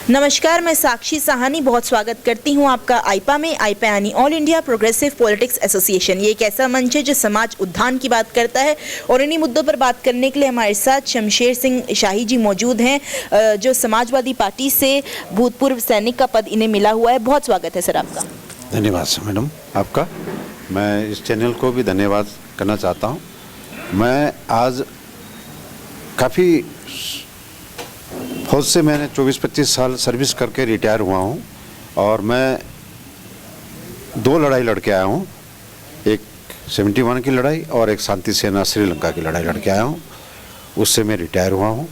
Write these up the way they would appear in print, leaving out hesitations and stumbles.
नमस्कार, मैं साक्षी साहनी बहुत स्वागत करती हूं आपका आईपा में। आईपा यानी all India progressive politics association. ये एक ऐसा मंच है जो समाज उत्थान की बात करता है और इन्हीं मुद्दों पर बात करने के लिए हमारे साथ शमशेर सिंह शाही जी मौजूद हैं, जो समाजवादी पार्टी से भूतपूर्व सैनिक का पद इन्हें मिला हुआ है। बहुत स्वागत है सर आपका। धन्यवाद मैडम आपका। मैं इस चैनल को भी धन्यवाद करना चाहता हूँ। मैं आज काफ़ी फौज से मैंने 24-25 साल सर्विस करके रिटायर हुआ हूँ और मैं 2 लड़ाई लड़ के आया हूँ। एक 71 की लड़ाई और एक शांति सेना श्रीलंका की लड़ाई लड़ के आया हूँ। उससे मैं रिटायर हुआ हूँ।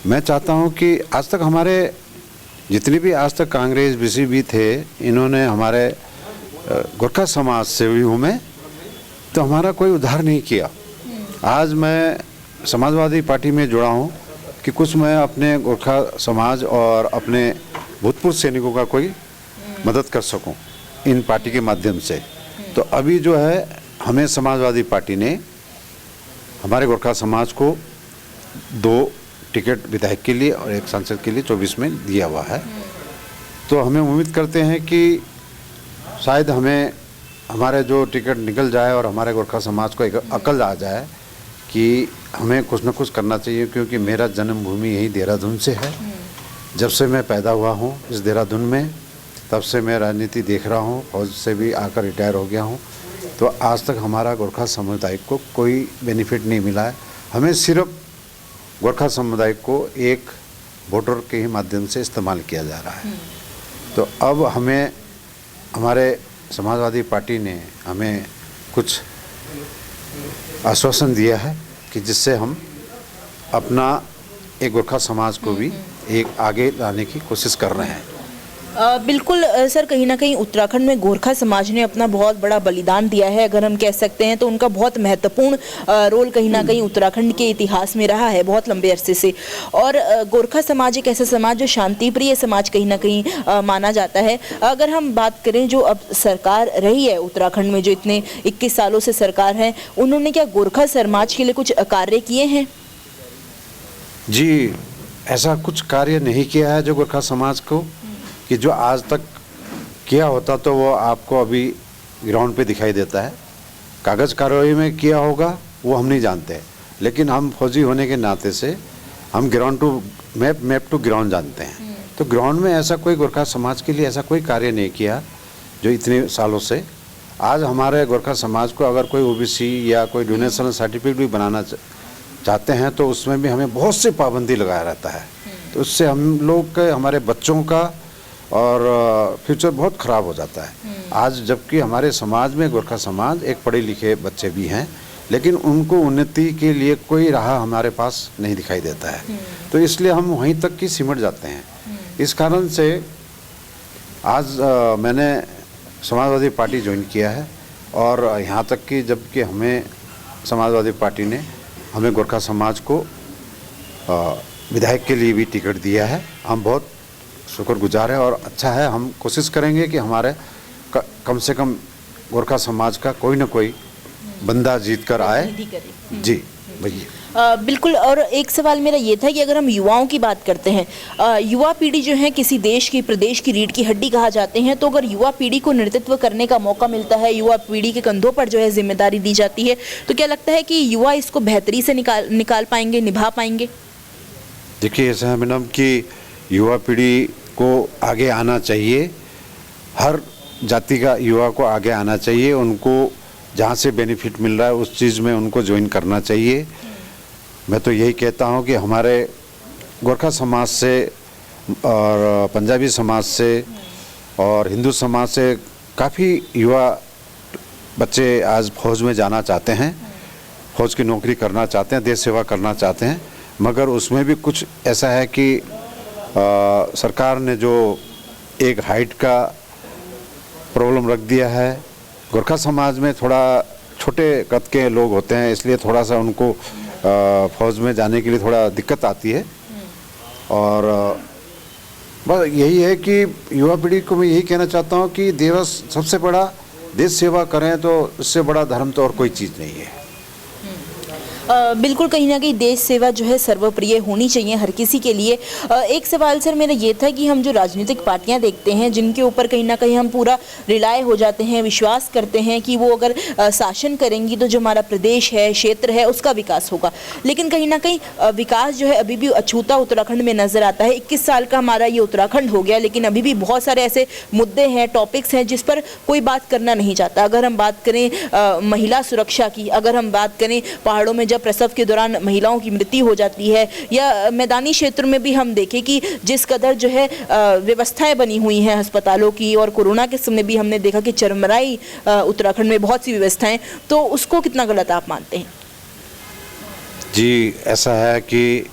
मैं चाहता हूँ कि आज तक हमारे जितनी भी आज तक कांग्रेस बीसीबी थे, इन्होंने हमारे गोरखा समाज से भी हूँ मैं, तो हमारा कोई उद्धार नहीं किया। आज मैं समाजवादी पार्टी में जुड़ा हूँ कि कुछ मैं अपने गोरखा समाज और अपने भूतपूर्व सैनिकों का कोई मदद कर सकूं इन पार्टी के माध्यम से। तो अभी जो है हमें समाजवादी पार्टी ने हमारे गोरखा समाज को 2 टिकट विधायक के लिए और 1 सांसद के लिए 24 में दिया हुआ है। तो हमें उम्मीद करते हैं कि शायद हमें हमारे जो टिकट निकल जाए और हमारे गोरखा समाज को एक अकल आ जाए कि हमें कुछ न कुछ करना चाहिए, क्योंकि मेरा जन्मभूमि यही देहरादून से है। जब से मैं पैदा हुआ हूँ इस देहरादून में, तब से मैं राजनीति देख रहा हूँ। फौज से भी आकर रिटायर हो गया हूँ। तो आज तक हमारा गोरखा समुदाय को कोई बेनिफिट नहीं मिला है। हमें सिर्फ गोरखा समुदाय को एक वोटर के ही माध्यम से इस्तेमाल किया जा रहा है। तो अब हमें हमारे समाजवादी पार्टी ने हमें कुछ आश्वासन दिया है कि जिससे हम अपना एक गोरखा समाज को भी एक आगे लाने की कोशिश कर रहे हैं। बिल्कुल सर, कहीं ना कहीं उत्तराखंड में गोरखा समाज ने अपना बहुत बड़ा बलिदान दिया है, अगर हम कह सकते हैं तो उनका बहुत महत्वपूर्ण रोल कहीं ना कहीं उत्तराखंड के इतिहास में रहा है बहुत लंबे अरसे से। और गोरखा समाज एक ऐसा समाज जो शांति प्रिय समाज कहीं ना कहीं माना जाता है। अगर हम बात करें जो अब सरकार रही है उत्तराखंड में, जो इतने 21 सालों से सरकार है, उन्होंने क्या गोरखा समाज के लिए कुछ कार्य किए हैं? जी, ऐसा कुछ कार्य नहीं किया है जो गोरखा समाज को, कि जो आज तक किया होता तो वो आपको अभी ग्राउंड पे दिखाई देता है। कागज़ कार्रवाई में किया होगा वो हम नहीं जानते, लेकिन हम फौजी होने के नाते से हम ground to map to ground जानते हैं। तो ग्राउंड में ऐसा कोई गोरखा समाज के लिए ऐसा कोई कार्य नहीं किया जो इतने सालों से। आज हमारे गोरखा समाज को अगर कोई ओबीसी या कोई डोनेशन सर्टिफिकेट भी बनाना चाहते हैं तो उसमें भी हमें बहुत सी पाबंदी लगाया रहता है। तो उससे हम लोग के, हमारे बच्चों का और फ्यूचर बहुत ख़राब हो जाता है। आज जबकि हमारे समाज में गोरखा समाज एक पढ़े लिखे बच्चे भी हैं, लेकिन उनको उन्नति के लिए कोई राह हमारे पास नहीं दिखाई देता है। तो इसलिए हम वहीं तक की सिमट जाते हैं। इस कारण से आज मैंने समाजवादी पार्टी ज्वाइन किया है और यहाँ तक कि जबकि हमें समाजवादी पार्टी ने हमें गोरखा समाज को विधायक के लिए भी टिकट दिया है। हम बहुत शुक्रगुजार है और अच्छा है। हम कोशिश करेंगे कि हमारे कम से कम गोरखा समाज का कोई ना कोई बंदा जीत कर आए। जी भैया। बिल्कुल। और एक सवाल मेरा ये था कि अगर हम युवाओं की बात करते हैं, युवा पीढ़ी जो है किसी देश की, प्रदेश की रीढ़ की हड्डी कहा जाते हैं, तो अगर युवा पीढ़ी को नेतृत्व करने का मौका मिलता है, युवा पीढ़ी के कंधों पर जो है जिम्मेदारी दी जाती है, तो क्या लगता है कि युवा इसको बेहतरी से निकाल पाएंगे, निभा पाएंगे? देखिए, ऐसा है मैडम कि युवा पीढ़ी को आगे आना चाहिए। हर जाति का युवा को आगे आना चाहिए। उनको जहाँ से बेनिफिट मिल रहा है उस चीज़ में उनको ज्वाइन करना चाहिए। मैं तो यही कहता हूँ कि हमारे गोरखा समाज से और पंजाबी समाज से और हिंदू समाज से काफ़ी युवा बच्चे आज फौज में जाना चाहते हैं, फौज की नौकरी करना चाहते हैं, देश सेवा करना चाहते हैं। मगर उसमें भी कुछ ऐसा है कि सरकार ने जो एक हाइट का प्रॉब्लम रख दिया है। गोरखा समाज में थोड़ा छोटे कद के लोग होते हैं, इसलिए थोड़ा सा उनको फौज में जाने के लिए थोड़ा दिक्कत आती है। और बस यही है कि युवा पीढ़ी को मैं यही कहना चाहता हूँ कि सबसे बड़ा देश सेवा करें, तो इससे बड़ा धर्म तो और कोई चीज़ नहीं है। बिल्कुल कहीं ना कहीं देश सेवा जो है सर्वप्रिय होनी चाहिए हर किसी के लिए। एक सवाल सर मेरा ये था कि हम जो राजनीतिक पार्टियां देखते हैं जिनके ऊपर कहीं ना कहीं हम पूरा रिलाय हो जाते हैं, विश्वास करते हैं कि वो अगर शासन करेंगी तो जो हमारा प्रदेश है, क्षेत्र है, उसका विकास होगा, लेकिन कहीं ना कहीं विकास जो है अभी भी अछूता उत्तराखंड में नजर आता है। 21 साल का हमारा ये उत्तराखंड हो गया, लेकिन अभी भी बहुत सारे ऐसे मुद्दे हैं, टॉपिक्स हैं जिस पर कोई बात करना नहीं चाहता। अगर हम बात करें महिला सुरक्षा की, अगर हम बात करें पहाड़ों में जब प्रसव के दौरान महिलाओं की मृत्यु हो जाती है, या मैदानी क्षेत्र में भी हम देखें कि जिस कदर जो है व्यवस्थाएं बनी हुई हैं अस्पतालों की, और कोरोना के समय भी हमने देखा कि चरमराई उत्तराखंड में बहुत सी व्यवस्थाएं, तो उसको कितना गलत आप मानते हैं? जी, ऐसा है कि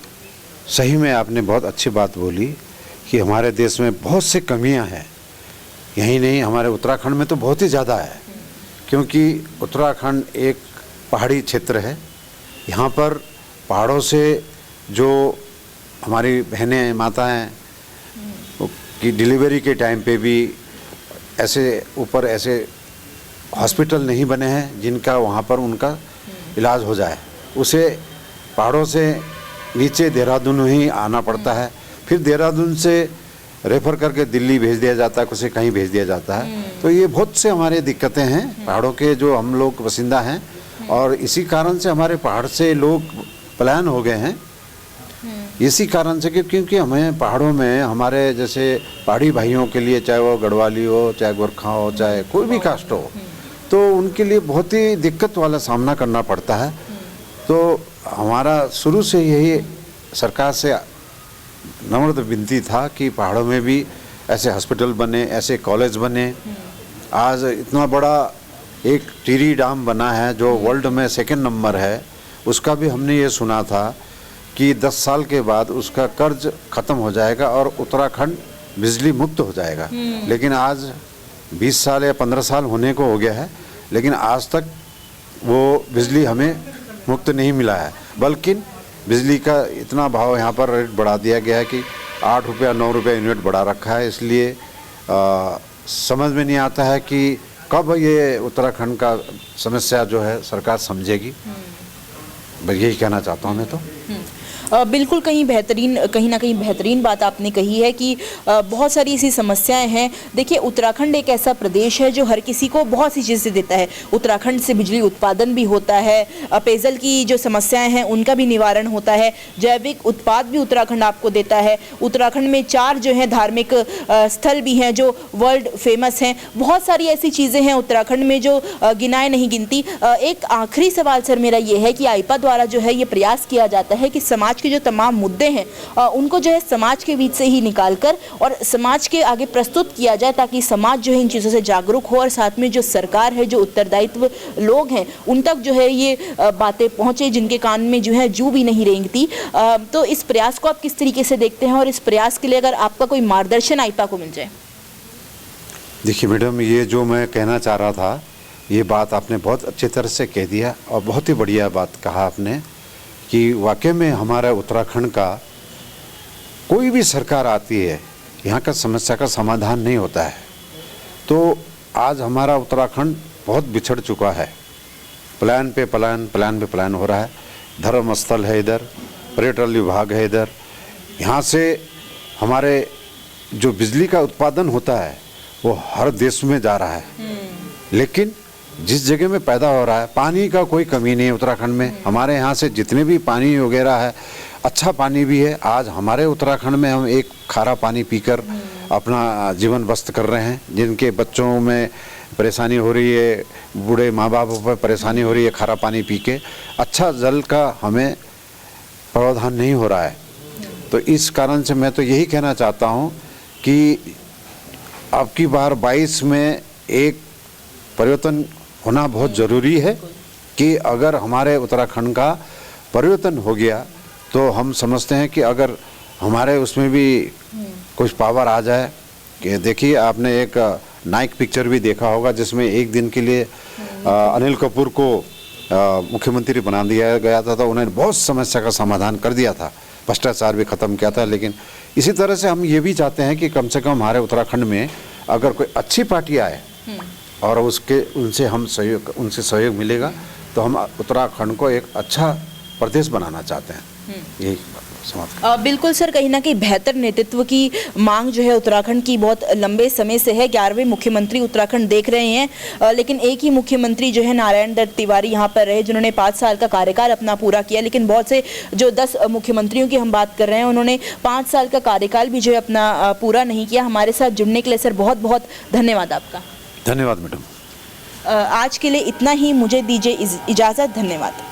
सही में आपने बहुत अच्छी बात बोली कि हमारे देश में बहुत से कमियां हैं। यही नहीं, हमारे उत्तराखंड में तो बहुत ही ज़्यादा है, क्योंकि उत्तराखंड एक पहाड़ी क्षेत्र है। यहाँ पर पहाड़ों से जो हमारी बहनें माताएं की डिलीवरी के टाइम पे भी ऐसे ऊपर ऐसे हॉस्पिटल नहीं बने हैं जिनका वहाँ पर उनका इलाज हो जाए। उसे पहाड़ों से नीचे देहरादून ही आना पड़ता है, फिर देहरादून से रेफ़र करके दिल्ली भेज दिया जाता है, उसे कहीं भेज दिया जाता है। तो ये बहुत से हमारे दिक्कतें हैं पहाड़ों के, जो हम लोग बसिंदा हैं, और इसी कारण से हमारे पहाड़ से लोग पलायन हो गए हैं। इसी कारण से क्योंकि हमें पहाड़ों में हमारे जैसे पहाड़ी भाइयों के लिए, चाहे वो गढ़वाली हो, चाहे गोरखा हो, चाहे कोई भी कास्ट हो, तो उनके लिए बहुत ही दिक्कत वाला सामना करना पड़ता है। तो हमारा शुरू से यही सरकार से नम्र विनती था कि पहाड़ों में भी ऐसे हॉस्पिटल बने, ऐसे कॉलेज बने। आज इतना बड़ा एक टिहरी डैम बना है जो वर्ल्ड में 2nd नंबर है, उसका भी हमने ये सुना था कि 10 साल के बाद उसका कर्ज ख़त्म हो जाएगा और उत्तराखंड बिजली मुक्त हो जाएगा। लेकिन आज 20 साल या 15 साल होने को हो गया है, लेकिन आज तक वो बिजली हमें मुक्त नहीं मिला है, बल्कि बिजली का इतना भाव यहाँ पर रेट बढ़ा दिया गया है कि 8 रुपया 9 रुपया यूनिट बढ़ा रखा है। इसलिए समझ में नहीं आता है कि कब ये उत्तराखंड का समस्या जो है सरकार समझेगी। बस यही कहना चाहता हूँ मैं तो। बिल्कुल कहीं ना कहीं बेहतरीन बात आपने कही है कि बहुत सारी ऐसी समस्याएं हैं। देखिए, उत्तराखंड एक ऐसा प्रदेश है जो हर किसी को बहुत सी चीज़ें देता है। उत्तराखंड से बिजली उत्पादन भी होता है, पेयजल की जो समस्याएं हैं उनका भी निवारण होता है, जैविक उत्पाद भी उत्तराखंड आपको देता है। उत्तराखंड में 4 जो हैं धार्मिक स्थल भी हैं जो वर्ल्ड फेमस हैं। बहुत सारी ऐसी चीज़ें हैं उत्तराखंड में जो गिनाए नहीं गिनती। एक आखिरी सवाल सर मेरा ये है कि आईपा द्वारा जो है ये प्रयास किया जाता है कि समाज के जो तमाम मुद्दे हैं उनको जो है समाज के बीच से ही निकालकर और समाज के आगे प्रस्तुत किया जाए, ताकि समाज जो है इन चीज़ों से जागरूक हो, और साथ में जो सरकार है, जो उत्तरदायित्व लोग हैं, उन तक जो है ये बातें पहुंचे जिनके कान में जो है जू भी नहीं रेंगती। तो इस प्रयास को आप किस तरीके से देखते हैं, और इस प्रयास के लिए अगर आपका कोई मार्गदर्शन आईपा को मिल जाए? देखिए मैडम, ये जो मैं कहना चाह रहा था, ये बात आपने बहुत अच्छी तरह से कह दिया, और बहुत ही बढ़िया बात कहा आपने कि वाकई में हमारा उत्तराखंड का कोई भी सरकार आती है, यहाँ का समस्या का समाधान नहीं होता है। तो आज हमारा उत्तराखंड बहुत बिछड़ चुका है, प्लान पे प्लान हो रहा है। धर्म स्थल है इधर, पर्यटन विभाग है इधर, यहाँ से हमारे जो बिजली का उत्पादन होता है वो हर देश में जा रहा है। लेकिन जिस जगह में पैदा हो रहा है, पानी का कोई कमी नहीं है उत्तराखंड में। हमारे यहाँ से जितने भी पानी वगैरह है, अच्छा पानी भी है। आज हमारे उत्तराखंड में हम एक खारा पानी पीकर अपना जीवन व्यस्त कर रहे हैं, जिनके बच्चों में परेशानी हो रही है, बूढ़े माँ बापों पर परेशानी हो रही है खारा पानी पी के। अच्छा जल का हमें प्रावधान नहीं हो रहा है। तो इस कारण से मैं तो यही कहना चाहता हूँ कि अब की बार 22 में एक परिवर्तन होना बहुत ज़रूरी है कि अगर हमारे उत्तराखंड का परिवर्तन हो गया तो हम समझते हैं कि अगर हमारे उसमें भी कुछ पावर आ जाए। कि देखिए, आपने एक नाइक पिक्चर भी देखा होगा जिसमें एक दिन के लिए अनिल कपूर को मुख्यमंत्री बना दिया गया था, तो उन्होंने बहुत समस्या का समाधान कर दिया था, भ्रष्टाचार भी ख़त्म किया था। लेकिन इसी तरह से हम ये भी चाहते हैं कि कम से कम हमारे उत्तराखंड में अगर कोई अच्छी पार्टी आए और उनसे सहयोग मिलेगा तो हम उत्तराखंड को एक अच्छा प्रदेश बनाना चाहते हैं। यही समाप्त। बिल्कुल सर, कहीं ना कहीं बेहतर नेतृत्व की मांग जो है उत्तराखंड की बहुत लंबे समय से है। 11वें मुख्यमंत्री उत्तराखंड देख रहे हैं, लेकिन एक ही मुख्यमंत्री जो है नारायण दत्त तिवारी यहाँ पर रहे, जिन्होंने 5 साल का कार्यकाल अपना पूरा किया। लेकिन बहुत से जो 10 मुख्यमंत्रियों की हम बात कर रहे हैं, उन्होंने 5 साल का कार्यकाल भी जो है अपना पूरा नहीं किया। हमारे साथ जुड़ने के लिए सर बहुत बहुत धन्यवाद आपका। धन्यवाद मैडम। आज के लिए इतना ही, मुझे दीजिए इजाज़त। धन्यवाद।